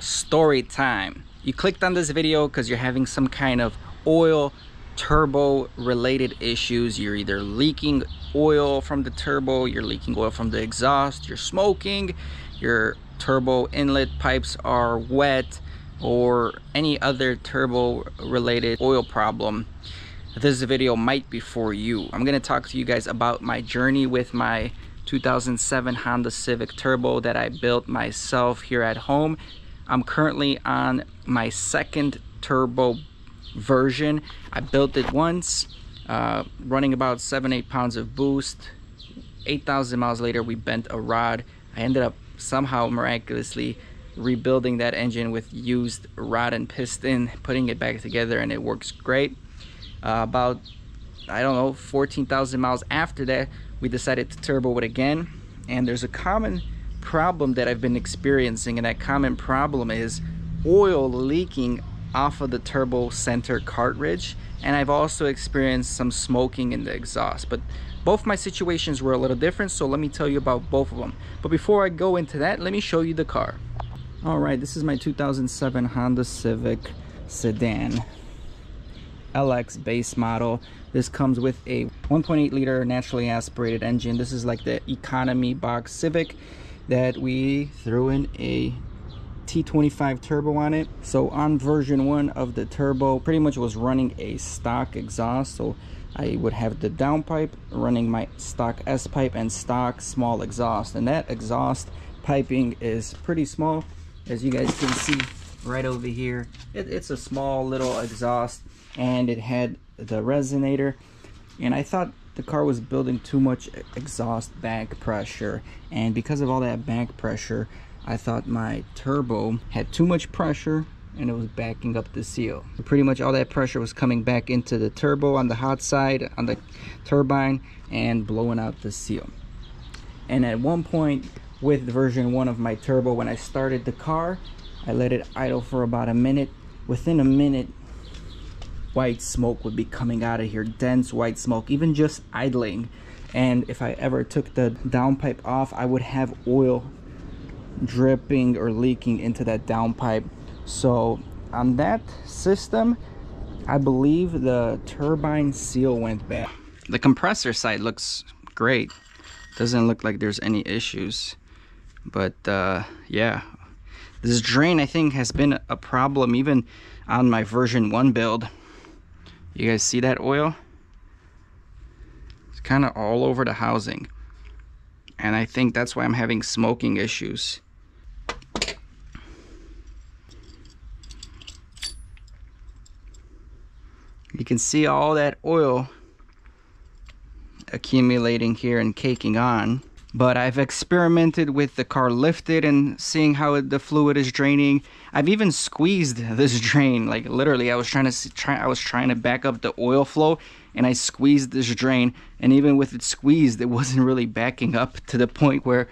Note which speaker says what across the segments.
Speaker 1: story time. You clicked on this video because you're having some kind of oil turbo related issues. You're either leaking oil from the turbo, you're leaking oil from the exhaust, you're smoking, your turbo inlet pipes are wet, or any other turbo related oil problem. This video might be for you. I'm going to talk to you guys about my journey with my 2007 Honda Civic Turbo that I built myself here at home. I'm currently on my second turbo version. I built it once, running about 7-8 pounds of boost. 8,000 miles later, we bent a rod. I ended up somehow miraculously rebuilding that engine with used rod and piston, putting it back together, and it works great. About, I don't know, 14,000 miles after that, we decided to turbo it again. And there's a common problem that I've been experiencing, and that common problem is oil leaking off of the turbo center cartridge, and I've also experienced some smoking in the exhaust. But both my situations were a little different, so let me tell you about both of them. But before I go into that, let me show you the car. All right, this is my 2007 Honda Civic sedan LX base model. This comes with a 1.8 liter naturally aspirated engine. This is like the economy box Civic that we threw in a T25 turbo on it. So on version 1 of the turbo, pretty much was running a stock exhaust. So I would have the downpipe running my stock S pipe and stock small exhaust, and that exhaust piping is pretty small, as you guys can see right over here. It's a small little exhaust, and it had the resonator, and I thought the car was building too much exhaust back pressure, and because of all that back pressure, I thought my turbo had too much pressure and it was backing up the seal. So pretty much all that pressure was coming back into the turbo on the hot side, on the turbine, and blowing out the seal. And at one point with version 1 of my turbo, when I started the car, I let it idle for about a minute. Within a minute, white smoke would be coming out of here, dense white smoke, even just idling. And if I ever took the downpipe off, I would have oil dripping or leaking into that downpipe. So on that system, I believe the turbine seal went bad. The compressor side looks great, doesn't look like there's any issues, but yeah, this drain I think has been a problem even on my version 1 build. You guys see that oil? It's kind of all over the housing, and I think that's why I'm having smoking issues. You can see all that oil accumulating here and caking on. But I've experimented with the car lifted and seeing how the fluid is draining. I've even squeezed this drain, like literally I was trying to back up the oil flow, and I squeezed this drain, and even with it squeezed, it wasn't really backing up to the point where,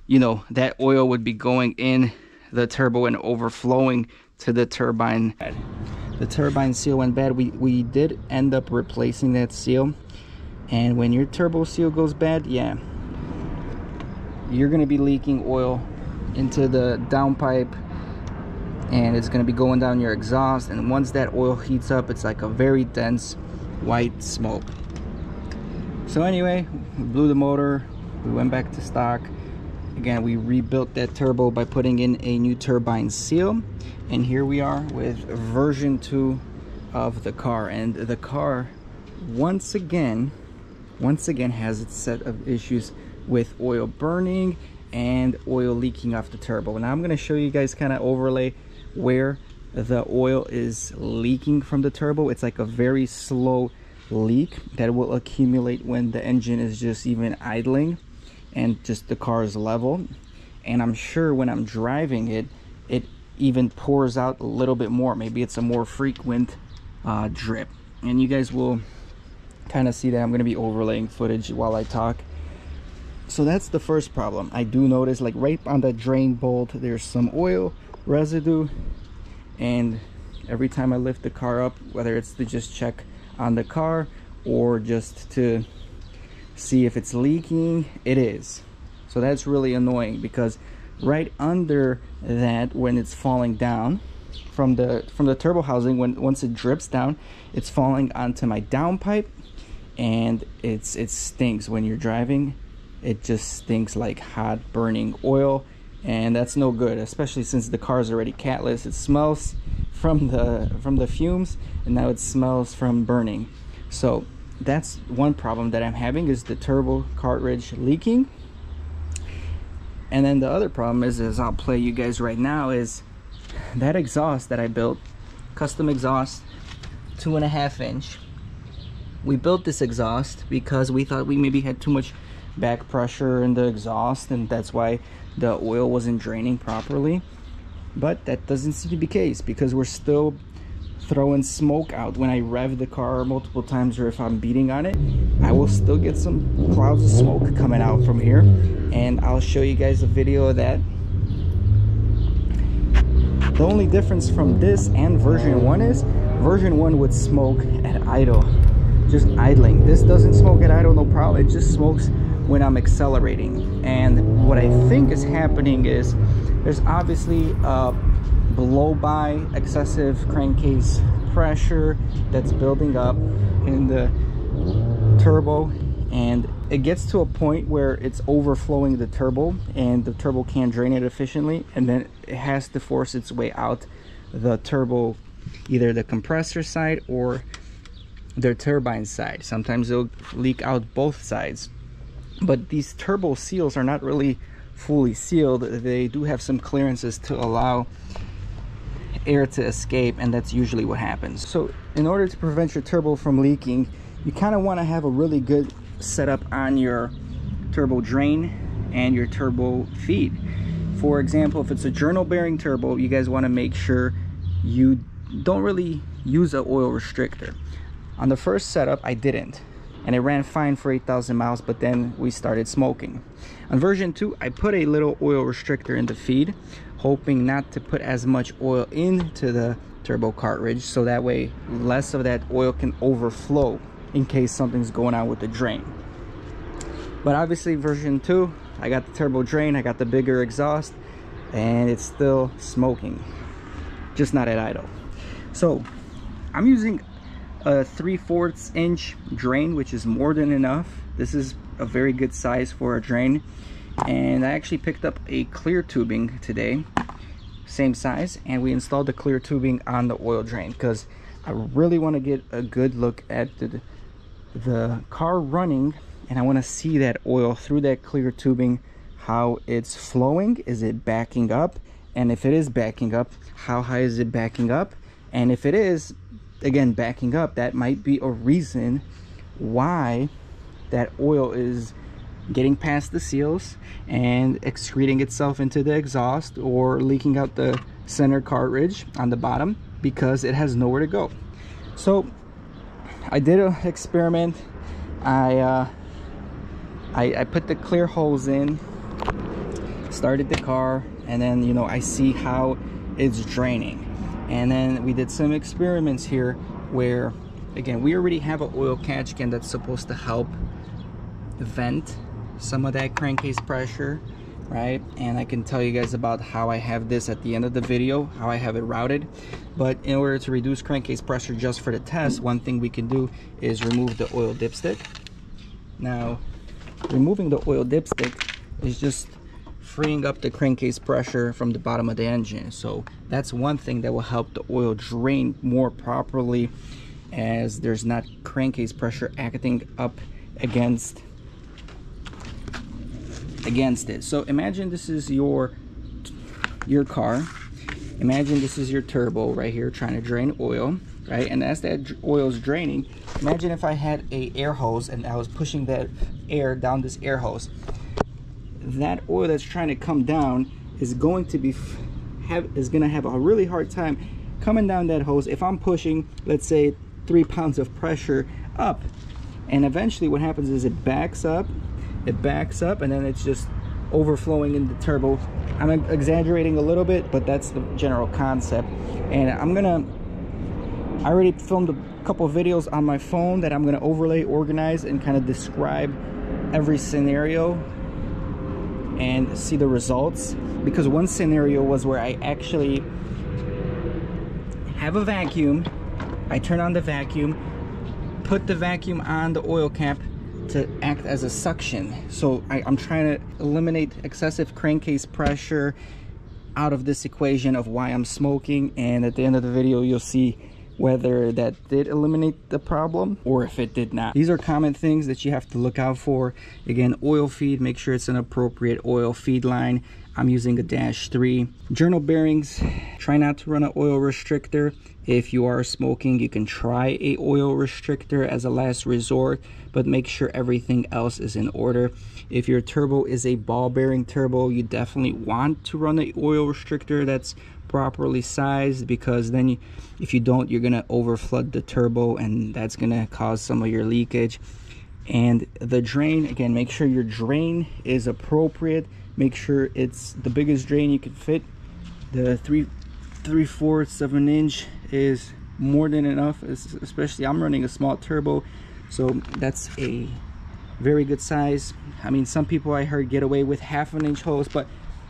Speaker 1: you know, that oil would be going in the turbo and overflowing to the turbine. The turbine seal went bad. We did end up replacing that seal, and when your turbo seal goes bad, yeah, you're going to be leaking oil into the downpipe, and it's going to be going down your exhaust, and once that oil heats up, it's like a very dense white smoke. So anyway, we blew the motor, we went back to stock. Again, we rebuilt that turbo by putting in a new turbine seal, and here we are with version 2 of the car. And the car once again has its set of issues with oil burning and oil leaking off the turbo. Now I'm going to show you guys, kind of overlay where the oil is leaking from the turbo. It's like a very slow leak that will accumulate when the engine is just even idling and just the car is level. And I'm sure when I'm driving it, it even pours out a little bit more. Maybe it's a more frequent drip, and you guys will kind of see that. I'm going to be overlaying footage while I talk. So that's the first problem. I do notice, like right on the drain bolt, there's some oil residue, and every time I lift the car up, whether it's to just check on the car or just to see if it's leaking, it is. So that's really annoying, because right under that, when it's falling down from the turbo housing, once it drips down, it's falling onto my downpipe, and it stinks when you're driving. It just stinks like hot burning oil, and that's no good, especially since the car is already catless. It smells from the fumes, and now it smells from burning. So that's one problem that I'm having, is the turbo cartridge leaking. And then the other problem is, as I'll play you guys right now, is that exhaust that I built, custom exhaust, 2.5 inch. We built this exhaust because we thought we maybe had too much back pressure in the exhaust, and that's why the oil wasn't draining properly. But that doesn't seem to be the case, because we're still throwing smoke out. When I rev the car multiple times, or if I'm beating on it, I will still get some clouds of smoke coming out from here, and I'll show you guys a video of that. The only difference from this and version 1 is version 1 would smoke at idle, just idling. This doesn't smoke at idle, no problem. It just smokes when I'm accelerating. And what I think is happening is there's obviously a blow-by excessive crankcase pressure that's building up in the turbo, and it gets to a point where it's overflowing the turbo, and the turbo can't drain it efficiently, and then it has to force its way out the turbo, either the compressor side or the turbine side. Sometimes it'll leak out both sides. But these turbo seals are not really fully sealed. They do have some clearances to allow air to escape, and that's usually what happens. So in order to prevent your turbo from leaking, you kind of want to have a really good setup on your turbo drain and your turbo feed. For example, if it's a journal bearing turbo, you guys want to make sure you don't really use an oil restrictor. On the first setup, I didn't, and it ran fine for 8,000 miles, but then we started smoking. On version 2, I put a little oil restrictor in the feed, hoping not to put as much oil into the turbo cartridge, so that way less of that oil can overflow in case something's going on with the drain. But obviously version 2, I got the turbo drain, I got the bigger exhaust, and it's still smoking, just not at idle. So I'm using a 3/4 inch drain, which is more than enough. This is a very good size for a drain, and I actually picked up a clear tubing today, same size, and we installed the clear tubing on the oil drain because I really want to get a good look at the car running, and I want to see that oil through that clear tubing, how it's flowing. Is it backing up? And if it is backing up, how high is it backing up? And if it is, again, backing up, that might be a reason why that oil is getting past the seals and excreting itself into the exhaust, or leaking out the center cartridge on the bottom because it has nowhere to go. So I did an experiment. I put the clear holes in, started the car, and then, you know, I see how it's draining. And then we did some experiments here where, again, we already have an oil catch can that's supposed to help vent some of that crankcase pressure, right? And I can tell you guys about how I have this at the end of the video, how I have it routed. But in order to reduce crankcase pressure just for the test, one thing we can do is remove the oil dipstick. Now, removing the oil dipstick is just freeing up the crankcase pressure from the bottom of the engine. So that's one thing that will help the oil drain more properly, as there's not crankcase pressure acting up against it. So imagine this is your car. Imagine this is your turbo right here trying to drain oil, right? And as that oil is draining, imagine if I had a air hose and I was pushing that air down this air hose. That oil that's trying to come down is going to have a really hard time coming down that hose if I'm pushing, let's say, 3 pounds of pressure up. And eventually what happens is it backs up, and then it's just overflowing in the turbo. I'm exaggerating a little bit, but that's the general concept. And I already filmed a couple of videos on my phone that I'm gonna overlay, organize, and kind of describe every scenario and see the results. Because one scenario was where I actually have a vacuum, I turn on the vacuum, put the vacuum on the oil cap to act as a suction. So I'm trying to eliminate excessive crankcase pressure out of this equation of why I'm smoking, and at the end of the video you'll see whether that did eliminate the problem or if it did not. These are common things that you have to look out for. Again, oil feed, make sure it's an appropriate oil feed line. I'm using a -3. Journal bearings, try not to run an oil restrictor. If you are smoking, you can try a oil restrictor as a last resort, but make sure everything else is in order. If your turbo is a ball bearing turbo, you definitely want to run an oil restrictor that's properly sized, because then if you don't, you're gonna overflood the turbo and that's gonna cause some of your leakage. And the drain, again, make sure your drain is appropriate. Make sure it's the biggest drain you can fit. The 3/4 of an inch is more than enough, especially I'm running a small turbo, so that's a very good size. I mean, some people I heard get away with 1/2 inch hose, but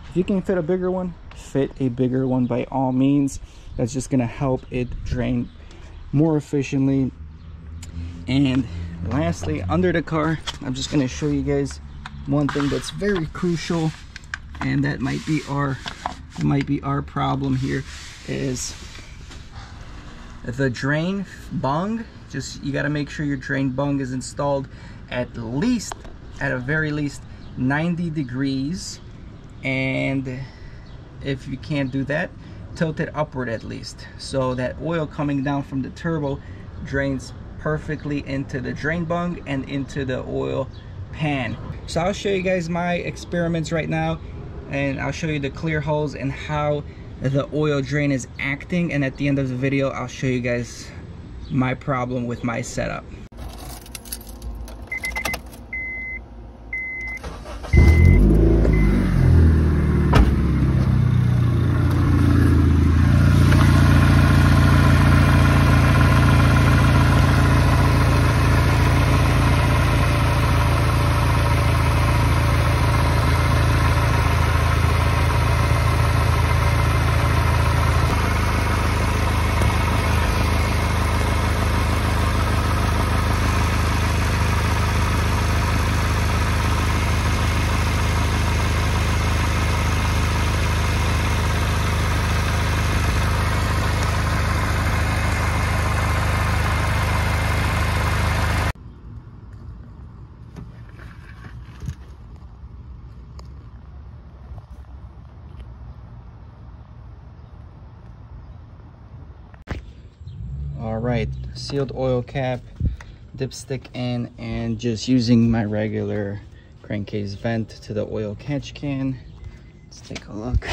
Speaker 1: if you can fit a bigger one, fit a bigger one by all means. That's just gonna help it drain more efficiently. And lastly, under the car, I'm just gonna show you guys one thing that's very crucial, and that might be our problem here, is the drain bung. Just, you got to make sure your drain bung is installed at a very least 90 degrees, and if you can't do that, tilt it upward at least, so that oil coming down from the turbo drains perfectly into the drain bung and into the oil pan. So I'll show you guys my experiments right now, and I'll show you the clear holes and how the oil drain is acting, and at the end of the video I'll show you guys my problem with my setup. All right, sealed oil cap, dipstick in, and just using my regular crankcase vent to the oil catch can. Let's take a look.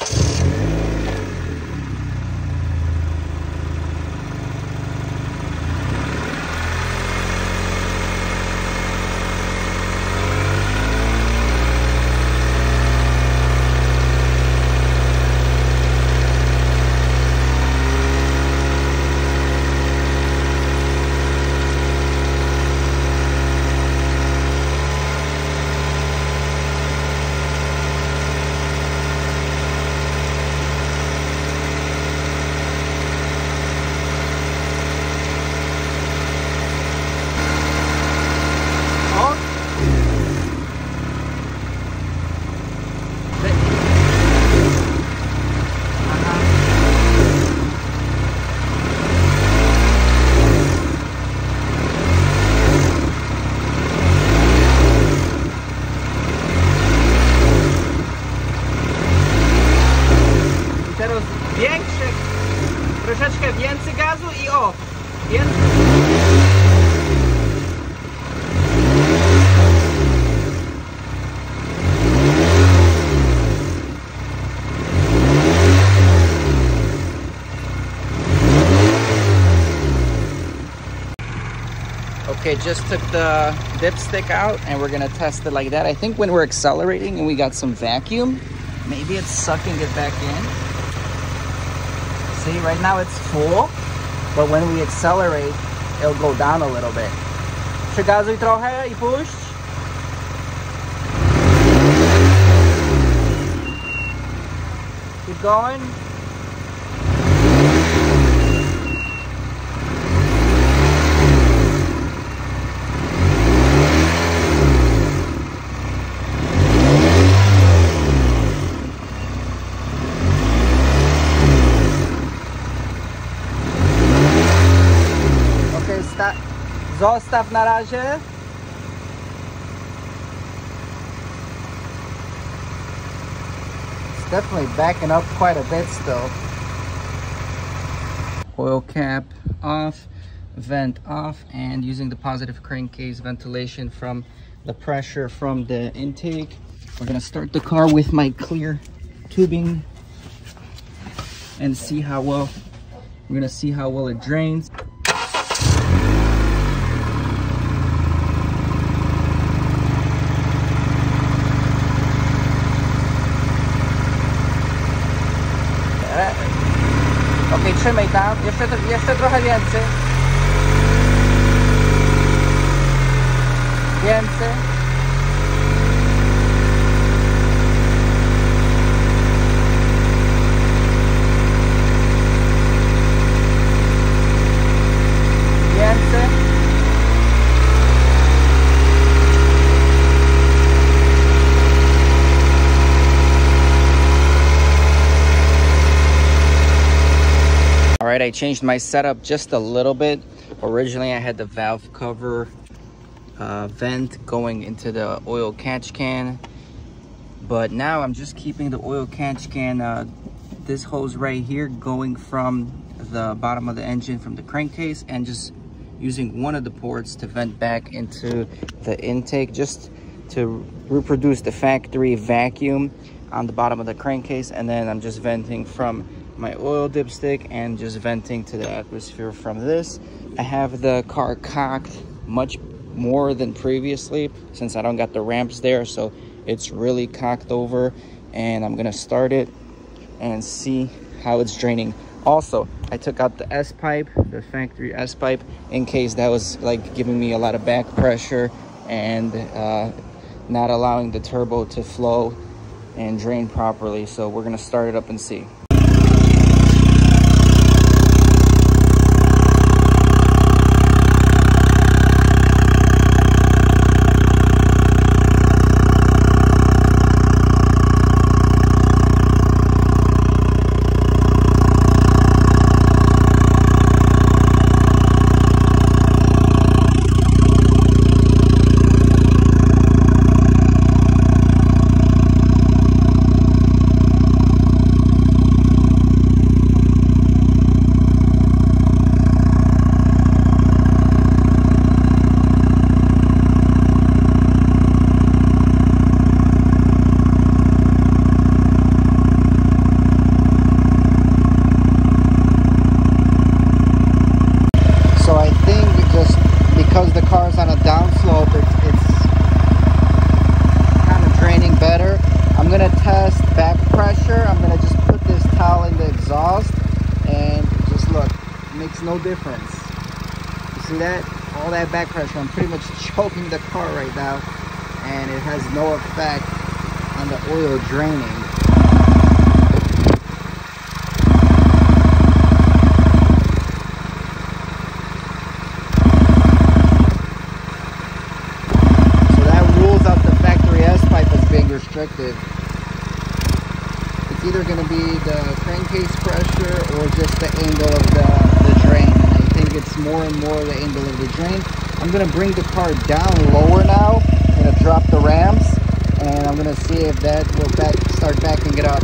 Speaker 1: Troszeczkę więcej gazu i o, więcej. Okay, just took the dipstick out and we're gonna test it like that. I think when we're accelerating and we got some vacuum, maybe it's sucking it back in. See, right now it's full, but when we accelerate, it'll go down a little bit. Przygazuj trochę i puść. Keep going. Zostaw na razie. It's definitely backing up quite a bit still. Oil cap off, vent off, and using the positive crankcase ventilation from the pressure from the intake. We're gonna start the car with my clear tubing and see how well, we're gonna see how well it drains. Ok, trzymaj tam, jeszcze trochę więcej. Więcej. Więcej. All right, I changed my setup just a little bit. Originally, I had the valve cover vent going into the oil catch can, but now I'm just keeping the oil catch can, this hose right here, going from the bottom of the engine from the crankcase, and just using one of the ports to vent back into the intake, just to reproduce the factory vacuum on the bottom of the crankcase. And then I'm just venting from my oil dipstick and just venting to the atmosphere from this. I have the car cocked much more than previously since I don't got the ramps there, so it's really cocked over, and I'm gonna start it and see how it's draining. Also, I took out the S pipe, the factory S pipe, in case that was like giving me a lot of back pressure and not allowing the turbo to flow and drain properly. So we're gonna start it up and see. Car's on a downslope, it's kind of draining better. I'm gonna test back pressure. I'm gonna just put this towel in the exhaust and just look, it makes no difference. You see that? All that back pressure, I'm pretty much choking the car right now, and it has no effect on the oil draining. Restricted. It's either going to be the crankcase pressure or just the angle of the drain. And I think it's more and more the angle of the drain. I'm going to bring the car down lower now. I'm going to drop the ramps, and I'm going to see if that will start backing it up.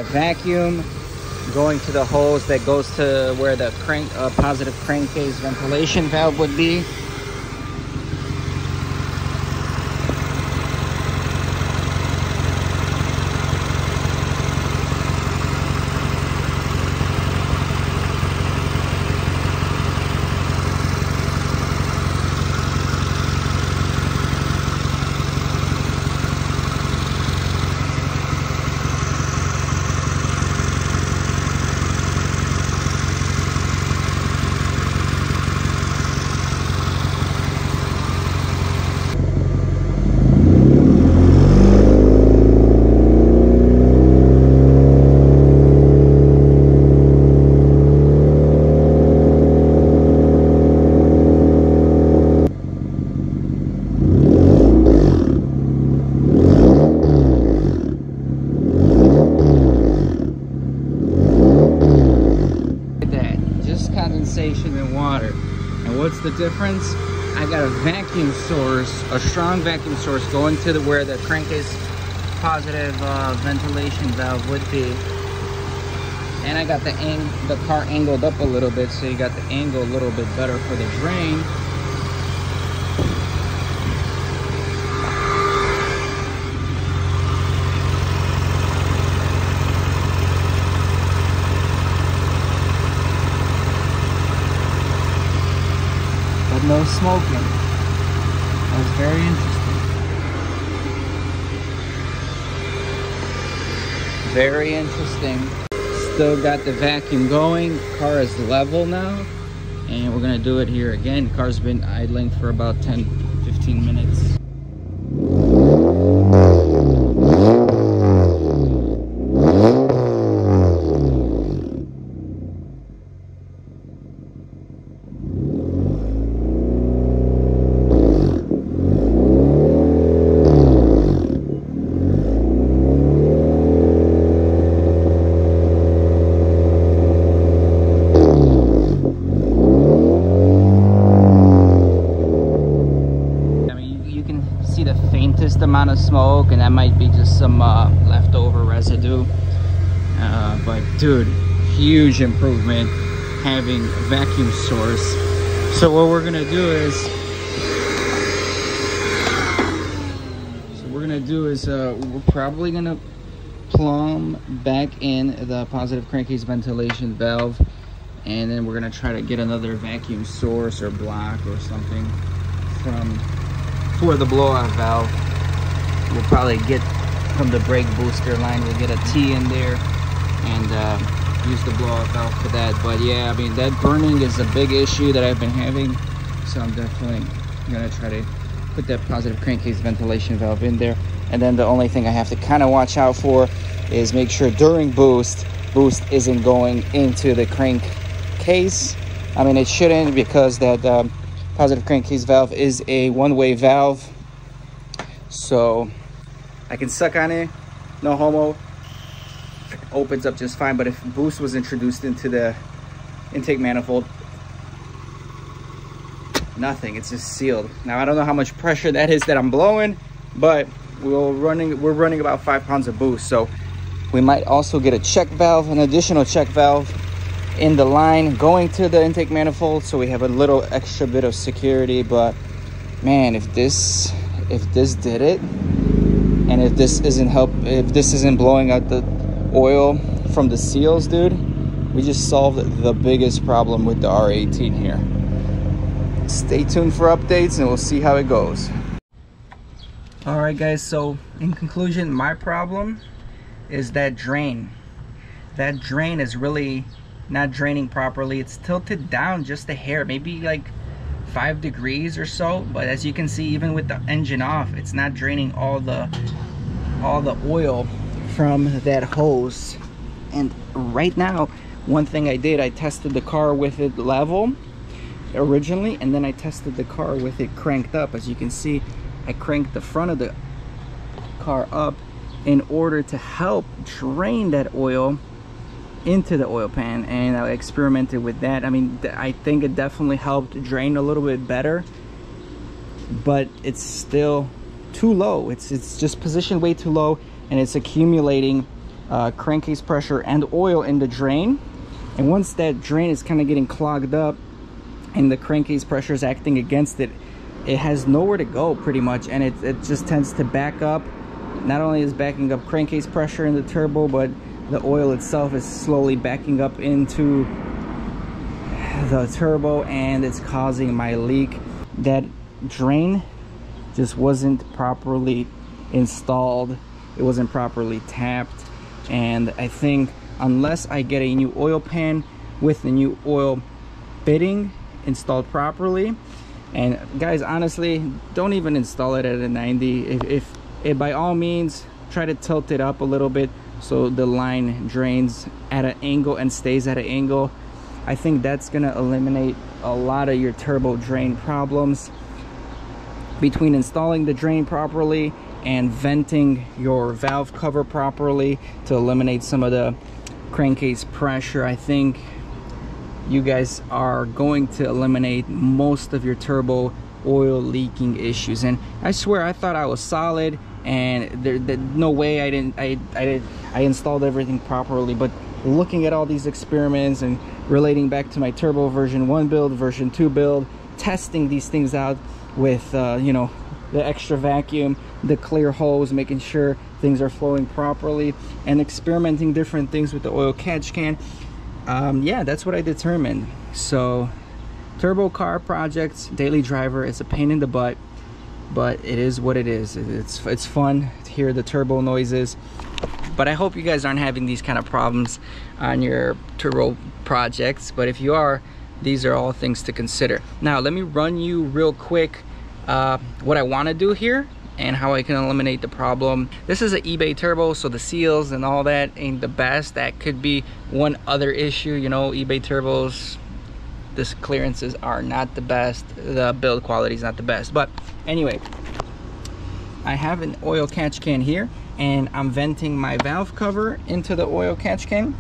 Speaker 1: vacuum going to the hose that goes to where the positive crankcase ventilation valve would be. Condensation in water. And what's the difference? I got a vacuum source, a strong vacuum source going to where the crankcase positive ventilation valve would be, and I got the car angled up a little bit, so you got the angle a little bit better for the drain. No smoking. That was very interesting. Very interesting. Still got the vacuum going. Car is level now. And we're gonna do it here again. Car's been idling for about 10-15 minutes. Amount of smoke, and that might be just some leftover residue, but dude, huge improvement having a vacuum source. So what we're gonna do is we're probably gonna plumb back in the positive crankcase ventilation valve, and then we're gonna try to get another vacuum source or block or something for the blowout valve. We'll probably get from the brake booster line, we'll get a T in there and use the blowout valve for that. But yeah, I mean, that burning is a big issue that I've been having, so I'm definitely gonna try to put that positive crankcase ventilation valve in there. And then the only thing I have to kind of watch out for is make sure during boost isn't going into the crankcase. I mean, it shouldn't, because that positive crankcase valve is a one-way valve, so I can suck on it, no homo, opens up just fine. But if boost was introduced into the intake manifold, nothing, it's just sealed. Now I don't know how much pressure that is that I'm blowing, but we're running about 5 pounds of boost, so we might also get a check valve, an additional check valve in the line going to the intake manifold, so we have a little extra bit of security. But man, if this did it, and if this isn't blowing out the oil from the seals, dude, we just solved the biggest problem with the R18 here. Stay tuned for updates and we'll see how it goes. All right guys, so in conclusion, my problem is that drain. That drain is really not draining properly. It's tilted down just a hair, maybe like 5 degrees or so, but as you can see, even with the engine off, it's not draining all the oil from that hose. And right now, one thing I did, I tested the car with it level originally, and then I tested the car with it cranked up. As you can see, I cranked the front of the car up in order to help drain that oil into the oil pan, and I experimented with that. I mean, I think it definitely helped drain a little bit better, but it's still too low. It's just positioned way too low, and it's accumulating crankcase pressure and oil in the drain. And once that drain is kind of getting clogged up and the crankcase pressure is acting against it, it has nowhere to go pretty much, and it just tends to back up. Not only is backing up crankcase pressure in the turbo, but the oil itself is slowly backing up into the turbo, and it's causing my leak. That drain just wasn't properly installed, it wasn't properly tapped, and I think unless I get a new oil pan with the new oil fitting installed properly, and guys, honestly, don't even install it at a 90. If by all means, try to tilt it up a little bit so the line drains at an angle and stays at an angle. I think that's gonna eliminate a lot of your turbo drain problems. Between installing the drain properly and venting your valve cover properly to eliminate some of the crankcase pressure, I think you guys are going to eliminate most of your turbo oil leaking issues. And I swear, I thought I was solid, and there no way I installed everything properly. But looking at all these experiments and relating back to my turbo version 1 build, version 2 build, testing these things out with you know, the extra vacuum, the clear hose, making sure things are flowing properly, and experimenting different things with the oil catch can, yeah, that's what I determined. So turbo car projects, daily driver, it's a pain in the butt, but it is what it is. It's fun to hear the turbo noises. But I hope you guys aren't having these kind of problems on your turbo projects. But if you are, these are all things to consider. Now let me run you real quick what I want to do here and how I can eliminate the problem. This is an eBay turbo, so the seals and all that ain't the best. That could be one other issue. You know, eBay turbos, the clearances are not the best, the build quality is not the best. But anyway, I have an oil catch can here, and I'm venting my valve cover into the oil catch can,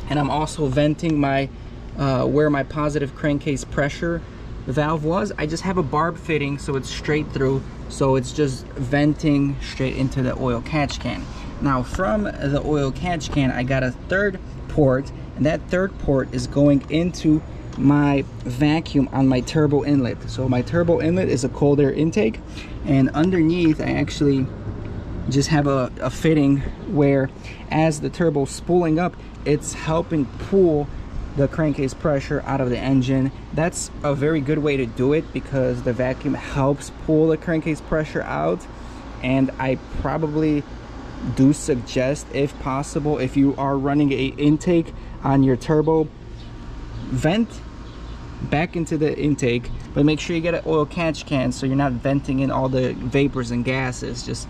Speaker 1: and I'm also venting my where my positive crankcase pressure valve was. I just have a barb fitting, so it's straight through, so it's just venting straight into the oil catch can. Now from the oil catch can, I got a third port, and that third port is going into my vacuum on my turbo inlet. So my turbo inlet is a cold air intake, and underneath I actually just have a fitting where as the turbo's spooling up, it's helping pull the crankcase pressure out of the engine. That's a very good way to do it because the vacuum helps pull the crankcase pressure out. And I probably do suggest, if possible, if you are running a intake on your turbo, vent back into the intake, but make sure you get an oil catch can so you're not venting in all the vapors and gases. Just,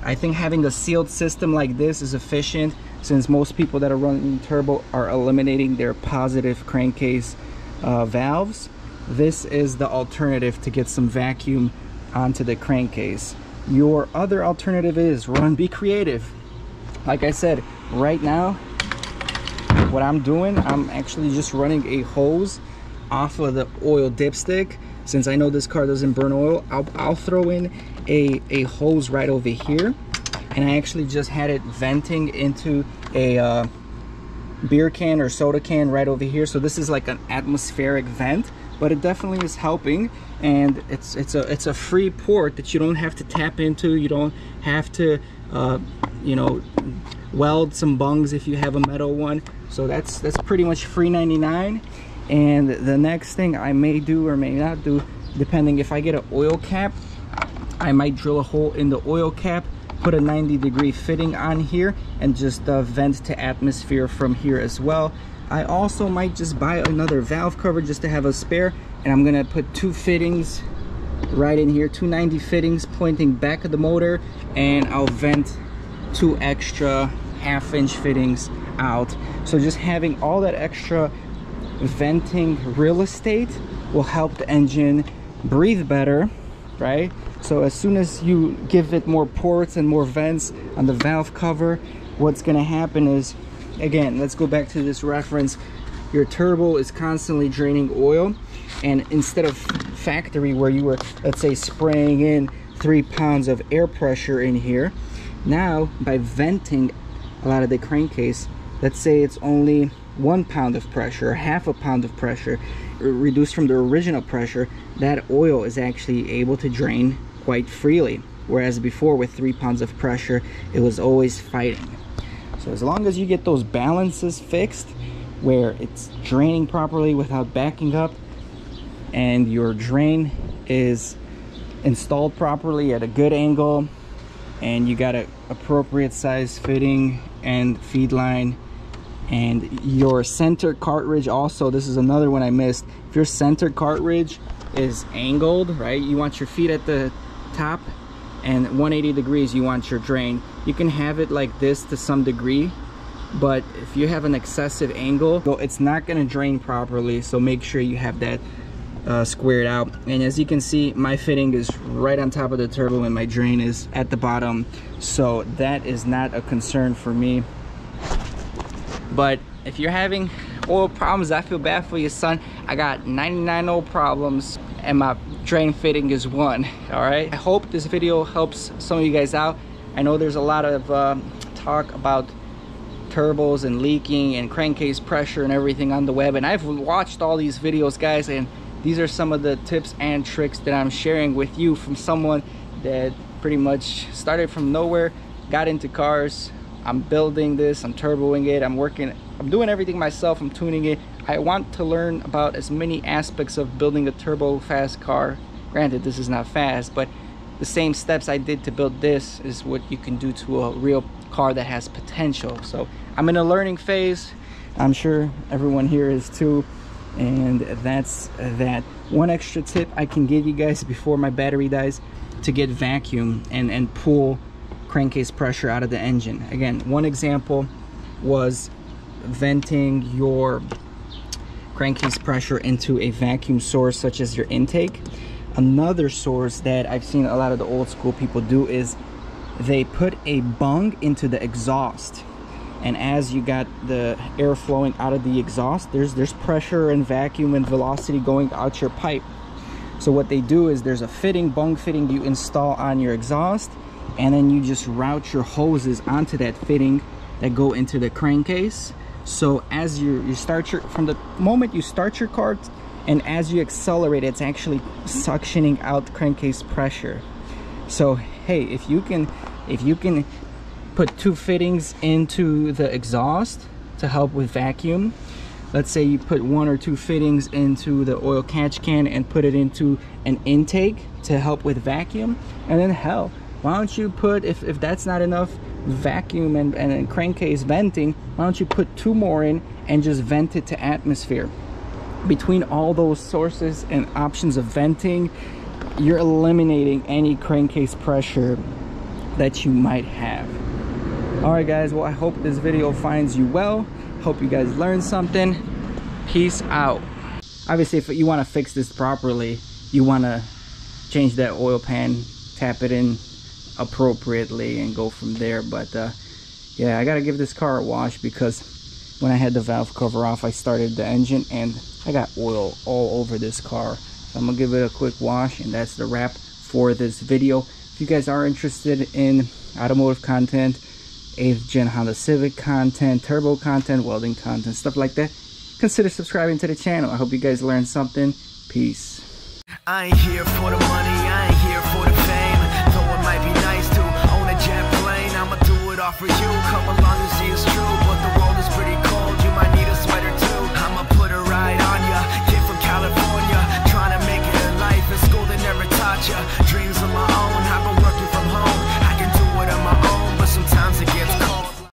Speaker 1: I think having a sealed system like this is efficient, since most people that are running turbo are eliminating their positive crankcase valves. This is the alternative to get some vacuum onto the crankcase. Your other alternative is be creative. Like I said, right now what I'm doing, I'm actually just running a hose off of the oil dipstick. Since I know this car doesn't burn oil, I'll throw in a hose right over here, and I actually just had it venting into a beer can or soda can right over here. So this is like an atmospheric vent, but it definitely is helping, and it's a free port that you don't have to tap into. You don't have to you know, weld some bungs if you have a metal one. So that's pretty much free 99. And the next thing I may do or may not do, depending, if I get an oil cap, I might drill a hole in the oil cap, put a 90-degree fitting on here, and just vent to atmosphere from here as well. I also might just buy another valve cover just to have a spare, and I'm gonna put 2 fittings right in here, 2 90 fittings pointing back of the motor, and I'll vent 2 extra half-inch fittings out. So just having all that extra venting real estate will help the engine breathe better, right? So as soon as you give it more ports and more vents on the valve cover, what's going to happen is, again, let's go back to this reference. Your turbo is constantly draining oil, and instead of factory where you were, let's say, spraying in 3 pounds of air pressure in here, now by venting a lot of the crankcase, let's say it's only 1 pound of pressure, or half a pound of pressure, reduced from the original pressure, that oil is actually able to drain quite freely. Whereas before, with 3 pounds of pressure, it was always fighting. So as long as you get those balances fixed, where it's draining properly without backing up, and your drain is installed properly at a good angle, and you got an appropriate size fitting and feed line, and your center cartridge also, this is another one I missed. If your center cartridge is angled, right, you want your feet at the top, and 180 degrees you want your drain. You can have it like this to some degree, but if you have an excessive angle, it's not going to drain properly. So make sure you have that squared out. And as you can see, my fitting is right on top of the turbo and my drain is at the bottom, so that is not a concern for me. But if you're having oil problems, I feel bad for you, son. I got 99 oil problems and my drain fitting is 1. All right, I hope this video helps some of you guys out. I know there's a lot of talk about turbos and leaking and crankcase pressure and everything on the web, and I've watched all these videos, guys, and these are some of the tips and tricks that I'm sharing with you from someone that pretty much started from nowhere, got into cars. I'm building this, I'm turboing it, I'm doing everything myself, I'm tuning it. I want to learn about as many aspects of building a turbo fast car. Granted, this is not fast, but the same steps I did to build this is what you can do to a real car that has potential. So I'm in a learning phase. I'm sure everyone here is too. And that's that. One extra tip I can give you guys before my battery dies: to get vacuum and pull crankcase pressure out of the engine. Again, one example was venting your crankcase pressure into a vacuum source such as your intake. Another source that I've seen a lot of the old school people do is they put a bung into the exhaust, and as you got the air flowing out of the exhaust, there's pressure and vacuum and velocity going out your pipe. So what they do is there's a fitting, bung fitting you install on your exhaust, and then you just route your hoses onto that fitting that go into the crankcase. So as you start from the moment you start your car and as you accelerate, it's actually suctioning out crankcase pressure. So hey, if you can put 2 fittings into the exhaust to help with vacuum, let's say you put 1 or 2 fittings into the oil catch can and put it into an intake to help with vacuum, and then hell, why don't you put, if that's not enough vacuum and crankcase venting, why don't you put 2 more in and just vent it to atmosphere? Between all those sources and options of venting, you're eliminating any crankcase pressure that you might have. All right, guys, well, I hope this video finds you well. Hope you guys learned something. Peace out. Obviously, if you want to fix this properly, you want to change that oil pan, tap it in appropriately, and go from there. But yeah, I gotta give this car a wash, because when I had the valve cover off, I started the engine and I got oil all over this car. So I'm gonna give it a quick wash, and that's the wrap for this video. If you guys are interested in automotive content, 8th gen Honda Civic content, turbo content, welding content, stuff like that, consider subscribing to the channel. I hope you guys learned something. Peace.
Speaker 2: I ain't here for the money, I ain't here for the fame. Though it might be nice to own a jet plane, I'ma do it all for you. Come along and see us.